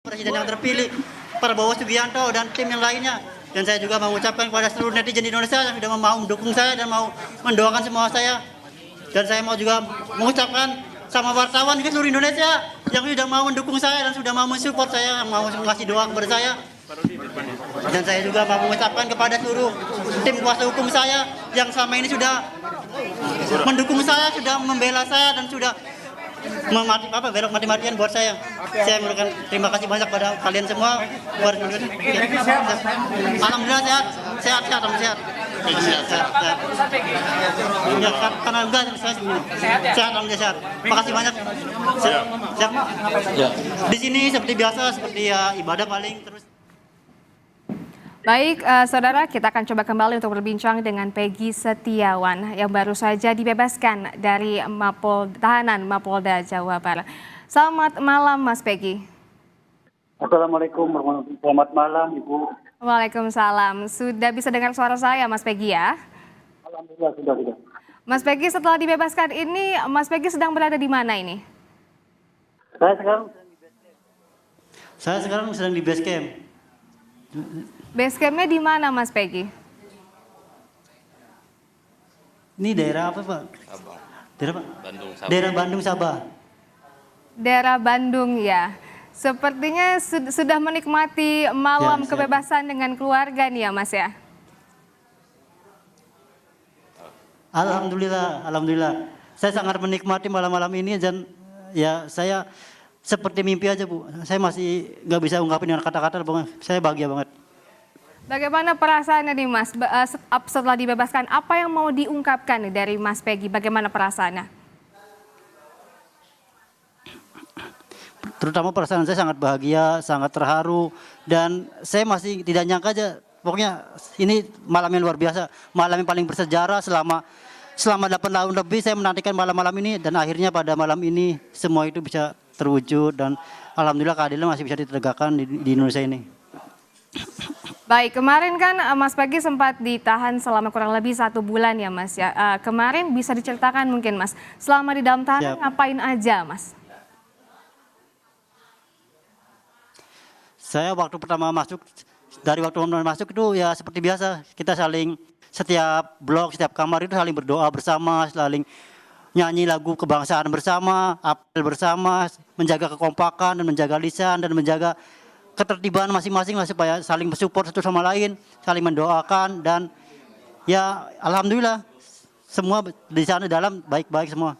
Presiden yang terpilih, Prabowo Subianto dan tim yang lainnya. Dan saya juga mengucapkan kepada seluruh netizen di Indonesia yang sudah mau mendukung saya dan mau mendoakan semua saya. Dan saya mau juga mengucapkan sama wartawan di seluruh Indonesia yang sudah mau mendukung saya dan sudah mau mensupport saya, yang mau ngasih doa kepada saya. Dan saya juga mau mengucapkan kepada seluruh tim kuasa hukum saya yang selama ini sudah mendukung saya, sudah membela saya dan sudah belok mati-matian buat saya. Saya memberikan terima kasih banyak pada kalian semua. Alhamdulillah sehat. Ya, karena enggak saya sehat, alhamdulillah sehat. Makasih banyak. Siap. Di sini seperti biasa, seperti ya ibadah paling terus. Baik, saudara, kita akan coba kembali untuk berbincang dengan Peggy Setiawan yang baru saja dibebaskan dari tahanan Mapolda Jawa Barat. Selamat malam, Mas Peggy. Assalamualaikum warahmatullahi wabarakatuh. Selamat malam, Ibu. Waalaikumsalam. Sudah bisa dengar suara saya, Mas Peggy ya? Alhamdulillah sudah. Mas Peggy, setelah dibebaskan ini, Mas Peggy sedang berada di mana ini? Saya sekarang sedang di base camp. Base campnya di mana, Mas Peggy? Ini daerah apa, Pak? Sabah. Daerah apa? Bandung, Sabah. Daerah Bandung, Sabah. Daerah Bandung ya. Sepertinya sudah menikmati malam Ya, kebebasan dengan keluarga nih ya, Mas ya? Alhamdulillah. Saya sangat menikmati malam-malam ini dan ya saya seperti mimpi aja, Bu. Saya masih nggak bisa ungkapin dengan kata-kata, Bang. Saya bahagia banget. Bagaimana perasaannya nih, Mas? Setelah dibebaskan, apa yang mau diungkapkan nih dari Mas Peggy? Bagaimana perasaannya? Terutama perasaan saya sangat bahagia, sangat terharu, dan saya masih tidak nyangka aja. Pokoknya ini malam yang luar biasa, malam yang paling bersejarah selama 8 tahun lebih saya menantikan malam-malam ini, dan akhirnya pada malam ini semua itu bisa terwujud dan alhamdulillah keadilan masih bisa ditegakkan di Indonesia ini. Baik, kemarin kan Mas Peggy sempat ditahan selama kurang lebih 1 bulan ya, Mas ya. Kemarin bisa diceritakan mungkin, Mas, selama di dalam tahanan ngapain aja, Mas? Saya waktu pertama masuk itu ya seperti biasa, kita saling setiap blok, setiap kamar itu saling berdoa bersama, saling nyanyi lagu kebangsaan bersama, apel bersama, menjaga kekompakan dan menjaga lisan dan menjaga ketertiban masing-masing lah supaya saling mensupport satu sama lain, saling mendoakan, dan ya alhamdulillah semua di sana dalam baik-baik semua.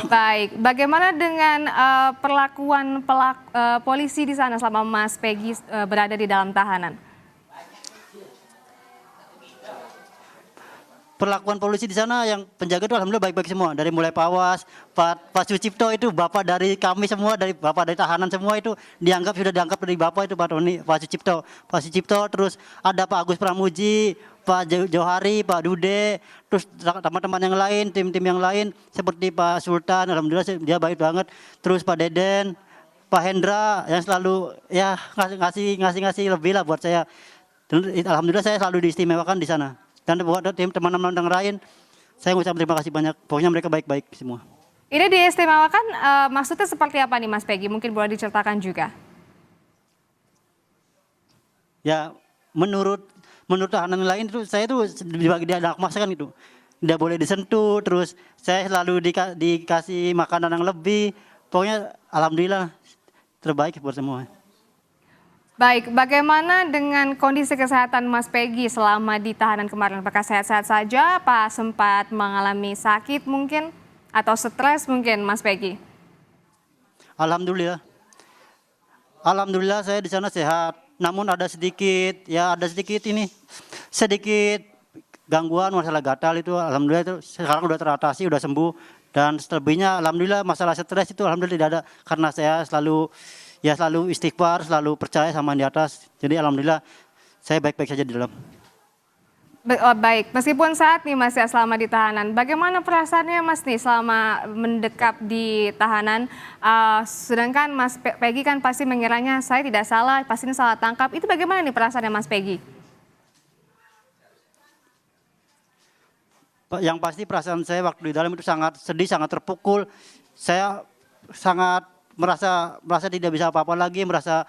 Baik, bagaimana dengan perlakuan polisi di sana selama Mas Peggy berada di dalam tahanan? Perlakuan polisi di sana yang penjaga itu alhamdulillah baik-baik semua, dari mulai Pawas, Pak Sucipto itu bapak dari kami semua, dari bapak dari tahanan semua itu sudah dianggap dari bapak itu Pak Sucipto, terus ada Pak Agus Pramuji, Pak Johari, Pak Dude, terus teman-teman yang lain, tim-tim yang lain seperti Pak Sultan, alhamdulillah dia baik banget, terus Pak Deden, Pak Hendra yang selalu ya ngasih lebih lah buat saya. Dan alhamdulillah saya selalu diistimewakan di sana. Dan buat tim teman-teman yang lain, saya mengucapkan terima kasih banyak. Pokoknya mereka baik-baik semua. Ini diistimewakan maksudnya seperti apa nih, Mas Peggy? Mungkin boleh diceritakan juga. Ya menurut tahanan lain itu saya itu dibagi dia anak masakan itu. Tidak boleh disentuh, terus saya selalu dikasih makanan yang lebih. Pokoknya alhamdulillah terbaik buat semua. Baik, bagaimana dengan kondisi kesehatan Mas Peggy selama di tahanan kemarin? Apakah sehat-sehat saja? Apa sempat mengalami sakit mungkin? Atau stres mungkin, Mas Peggy? Alhamdulillah saya di sana sehat. Namun ada sedikit gangguan masalah gatal itu. Alhamdulillah itu sekarang udah teratasi, udah sembuh. Dan selebihnya alhamdulillah masalah stres itu alhamdulillah tidak ada. Karena saya selalu istighfar, selalu percaya sama yang di atas. Jadi alhamdulillah saya baik-baik saja di dalam. Baik, meskipun saat nih Mas ya selama di tahanan, bagaimana perasaannya Mas nih selama mendekap di tahanan? Sedangkan Mas Peggy kan pasti mengiranya saya tidak salah, pasti ini salah tangkap. Itu bagaimana nih perasaannya Mas Peggy? Yang pasti perasaan saya waktu di dalam itu sangat sedih, sangat terpukul. Saya sangat merasa tidak bisa apa-apa lagi, merasa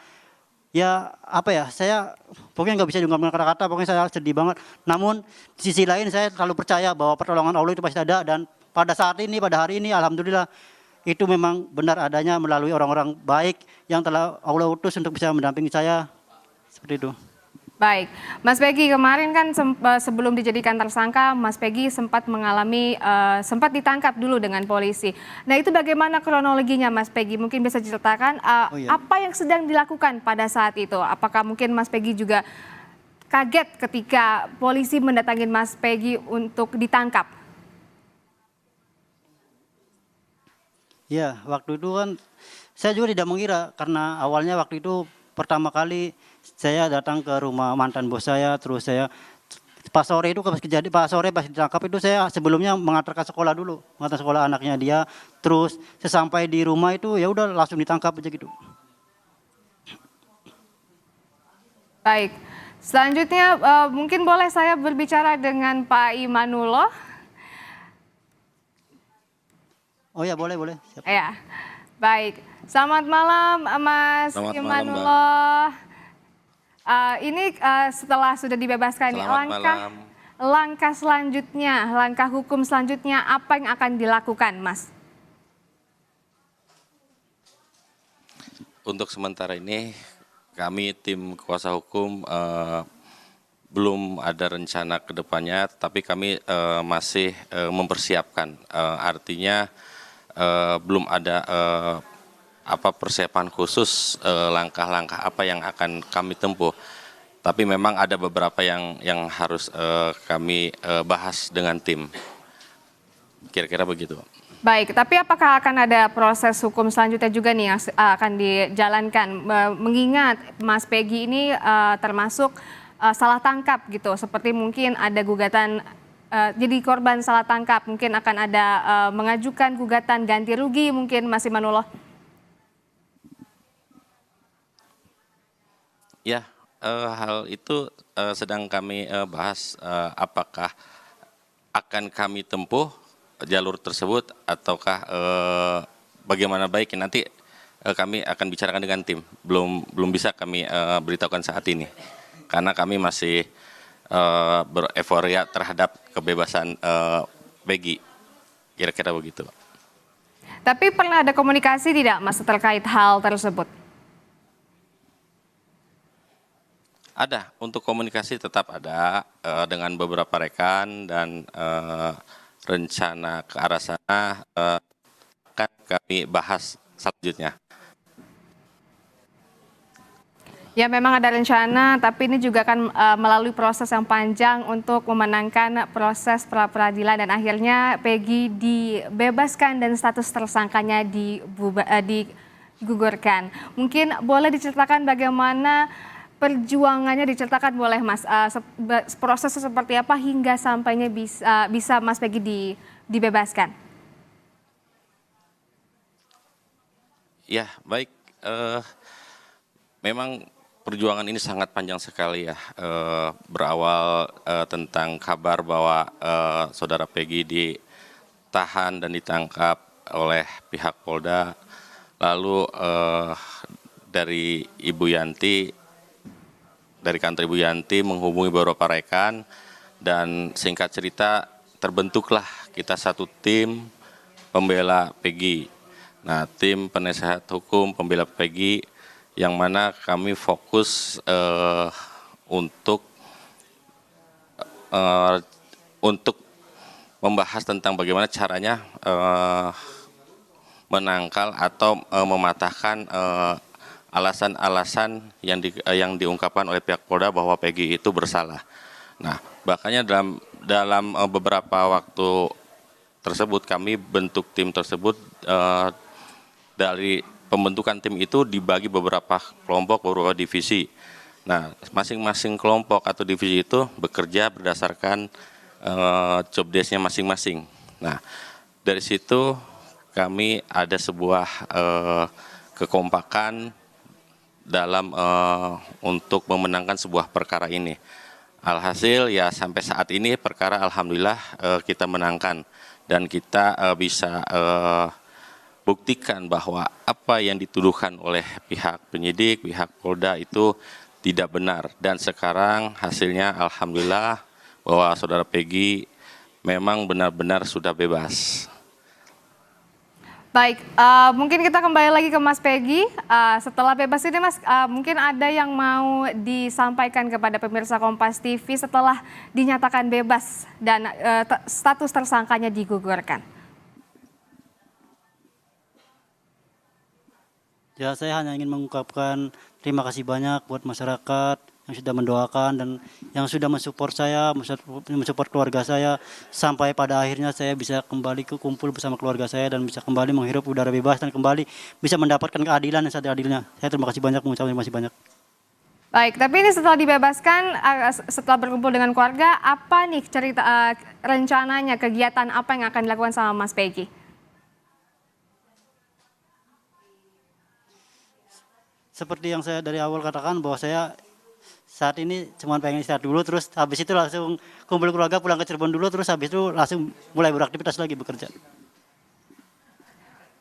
ya apa ya, saya pokoknya nggak bisa diungkapkan kata-kata, pokoknya saya sedih banget. Namun di sisi lain saya selalu percaya bahwa pertolongan Allah itu pasti ada, dan pada saat ini, pada hari ini alhamdulillah itu memang benar adanya melalui orang-orang baik yang telah Allah utus untuk bisa mendampingi saya, seperti itu. Baik, Mas Peggy, kemarin kan sebelum dijadikan tersangka, Mas Peggy sempat mengalami, sempat ditangkap dulu dengan polisi. Nah itu bagaimana kronologinya Mas Peggy? Mungkin bisa diceritakan Oh iya. apa yang sedang dilakukan pada saat itu? Apakah mungkin Mas Peggy juga kaget ketika polisi mendatangi Mas Peggy untuk ditangkap? Ya, waktu itu kan saya juga tidak mengira, karena awalnya waktu itu pertama kali saya datang ke rumah mantan bos saya, terus saya pas sore itu pas sore pas ditangkap itu saya sebelumnya mengantarkan sekolah dulu, mengantar sekolah anaknya dia, terus sesampai di rumah itu ya udah langsung ditangkap aja gitu. Baik, selanjutnya mungkin boleh saya berbicara dengan Pak Imanullah? Oh ya, boleh. Siap. Ya, baik. Selamat malam Mas Selamat malam, Mbak. Imanullah. Ini setelah sudah dibebaskan, Selamat malam. langkah selanjutnya, langkah hukum selanjutnya apa yang akan dilakukan, Mas? Untuk sementara ini kami tim kuasa hukum belum ada rencana ke depannya, tapi kami masih mempersiapkan. Artinya belum ada persiapan khusus, langkah-langkah apa yang akan kami tempuh. Tapi memang ada beberapa yang harus kami bahas dengan tim. Kira-kira begitu. Baik, tapi apakah akan ada proses hukum selanjutnya juga nih yang akan dijalankan? Mengingat Mas Peggy ini termasuk salah tangkap gitu, seperti mungkin ada gugatan jadi korban salah tangkap, mungkin akan ada mengajukan gugatan ganti rugi mungkin Mas Imanullah. Ya, hal itu sedang kami bahas, apakah akan kami tempuh jalur tersebut ataukah bagaimana baiknya. Nanti kami akan bicarakan dengan tim. Belum bisa kami beritahukan saat ini karena kami masih bereforia terhadap kebebasan Peggy. Kira-kira begitu. Tapi pernah ada komunikasi tidak Mas terkait hal tersebut? Ada, untuk komunikasi tetap ada dengan beberapa rekan, dan rencana ke arah sana akan kami bahas selanjutnya. Ya memang ada rencana, tapi ini juga akan melalui proses yang panjang untuk memenangkan proses pra-peradilan dan akhirnya Peggy dibebaskan dan status tersangkanya digugurkan. Mungkin boleh diceritakan bagaimana perjuangannya, diceritakan boleh Mas, prosesnya seperti apa hingga sampainya bisa Mas Peggy dibebaskan? Ya, baik. Memang perjuangan ini sangat panjang sekali ya. Berawal tentang kabar bahwa saudara Peggy ditahan dan ditangkap oleh pihak Polda. Lalu dari Ibu Yanti, dari kantor Ibu Yanti menghubungi beberapa rekan, dan singkat cerita terbentuklah kita satu tim pembela Peggy. Nah, tim penasehat hukum pembela Peggy yang mana kami fokus untuk membahas tentang bagaimana caranya menangkal atau mematahkan alasan-alasan yang diungkapkan oleh pihak Polda bahwa Peggy itu bersalah. Nah, bahkannya dalam beberapa waktu tersebut kami bentuk tim tersebut. Dari pembentukan tim itu dibagi beberapa kelompok, beberapa divisi. Nah, masing-masing kelompok atau divisi itu bekerja berdasarkan job desk-nya masing-masing. Nah, dari situ kami ada sebuah kekompakan dalam untuk memenangkan sebuah perkara ini. Alhasil ya sampai saat ini perkara alhamdulillah kita menangkan, dan kita bisa buktikan bahwa apa yang dituduhkan oleh pihak penyidik, pihak Polda itu tidak benar. Dan sekarang hasilnya alhamdulillah bahwa saudara Peggy memang benar-benar sudah bebas. Baik, mungkin kita kembali lagi ke Mas Peggy. Setelah bebas ini Mas, mungkin ada yang mau disampaikan kepada pemirsa Kompas TV setelah dinyatakan bebas dan status tersangkanya digugurkan. Ya, saya hanya ingin mengungkapkan terima kasih banyak buat masyarakat yang sudah mendoakan dan yang sudah mensupport saya, mensupport keluarga saya sampai pada akhirnya saya bisa kembali kumpul bersama keluarga saya dan bisa kembali menghirup udara bebas dan kembali bisa mendapatkan keadilan yang seadil-adilnya. Saya terima kasih banyak, mengucapkan terima kasih banyak. Baik, tapi ini setelah dibebaskan, setelah berkumpul dengan keluarga, apa nih cerita rencananya, kegiatan apa yang akan dilakukan sama Mas Peggy? Seperti yang saya dari awal katakan bahwa saya saat ini cuma pengen istirahat dulu, terus habis itu langsung kumpul keluarga, pulang ke Cirebon dulu, terus habis itu langsung mulai beraktivitas lagi bekerja.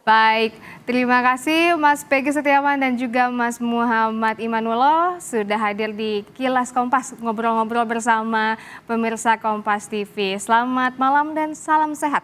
Baik, terima kasih Mas Peggy Setiawan dan juga Mas Muhammad Imanullah sudah hadir di Kilas Kompas, ngobrol-ngobrol bersama pemirsa Kompas TV. Selamat malam dan salam sehat.